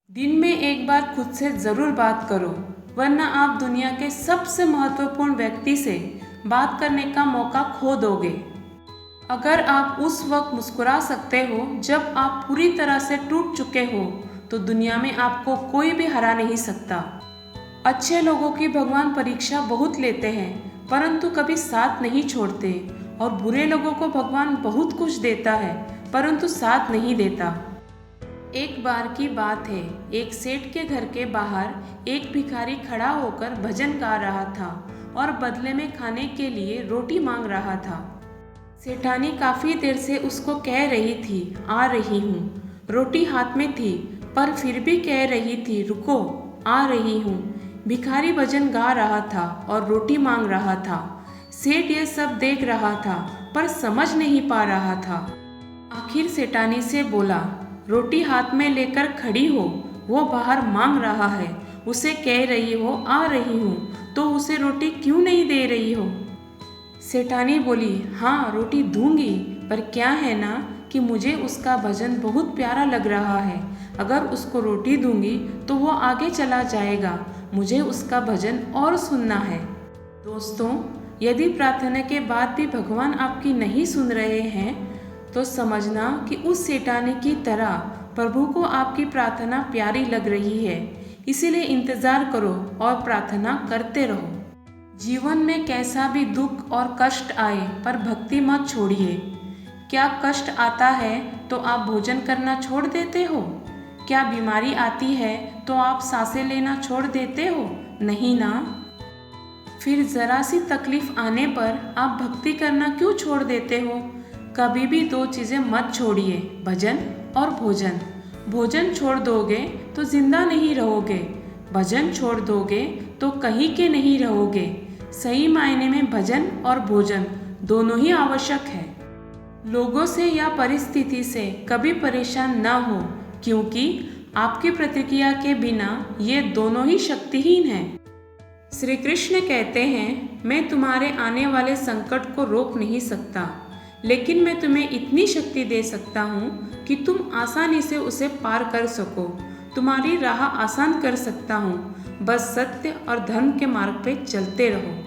दिन में एक बार खुद से ज़रूर बात करो, वरना आप दुनिया के सबसे महत्वपूर्ण व्यक्ति से बात करने का मौका खो दोगे। अगर आप उस वक्त मुस्कुरा सकते हो जब आप पूरी तरह से टूट चुके हो, तो दुनिया में आपको कोई भी हरा नहीं सकता। अच्छे लोगों की भगवान परीक्षा बहुत लेते हैं, परंतु कभी साथ नहीं छोड़ते, और बुरे लोगों को भगवान बहुत कुछ देता है, परंतु साथ नहीं देता। एक बार की बात है, एक सेठ के घर के बाहर एक भिखारी खड़ा होकर भजन गा रहा था और बदले में खाने के लिए रोटी मांग रहा था। सेठानी काफी देर से उसको कह रही थी, आ रही हूँ। रोटी हाथ में थी, पर फिर भी कह रही थी, रुको, आ रही हूँ। भिखारी भजन गा रहा था और रोटी मांग रहा था। सेठ ये सब देख रहा था, पर समझ नहीं पा रहा था। आखिर सेठानी से बोला, रोटी हाथ में लेकर खड़ी हो, वो बाहर मांग रहा है, उसे कह रही हो आ रही हूँ, तो उसे रोटी क्यों नहीं दे रही हो? सेठानी बोली, हाँ रोटी दूंगी, पर क्या है ना कि मुझे उसका भजन बहुत प्यारा लग रहा है। अगर उसको रोटी दूंगी तो वो आगे चला जाएगा, मुझे उसका भजन और सुनना है। दोस्तों, यदि प्रार्थना के बाद भी भगवान आपकी नहीं सुन रहे हैं, तो समझना कि उस सेठानी की तरह प्रभु को आपकी प्रार्थना प्यारी लग रही है। इसीलिए इंतज़ार करो और प्रार्थना करते रहो। जीवन में कैसा भी दुख और कष्ट आए, पर भक्ति मत छोड़िए। क्या कष्ट आता है तो आप भोजन करना छोड़ देते हो? क्या बीमारी आती है तो आप सांसें लेना छोड़ देते हो? नहीं ना। फिर ज़रा सी तकलीफ आने पर आप भक्ति करना क्यों छोड़ देते हो? कभी भी दो चीज़ें मत छोड़िए, भजन और भोजन। भोजन छोड़ दोगे तो जिंदा नहीं रहोगे, भजन छोड़ दोगे तो कहीं के नहीं रहोगे। सही मायने में भजन और भोजन दोनों ही आवश्यक है। लोगों से या परिस्थिति से कभी परेशान ना हो, क्योंकि आपकी प्रतिक्रिया के बिना ये दोनों ही शक्तिहीन हैं। श्री कृष्ण कहते हैं, मैं तुम्हारे आने वाले संकट को रोक नहीं सकता, लेकिन मैं तुम्हें इतनी शक्ति दे सकता हूँ कि तुम आसानी से उसे पार कर सको। तुम्हारी राह आसान कर सकता हूँ, बस सत्य और धर्म के मार्ग पे चलते रहो।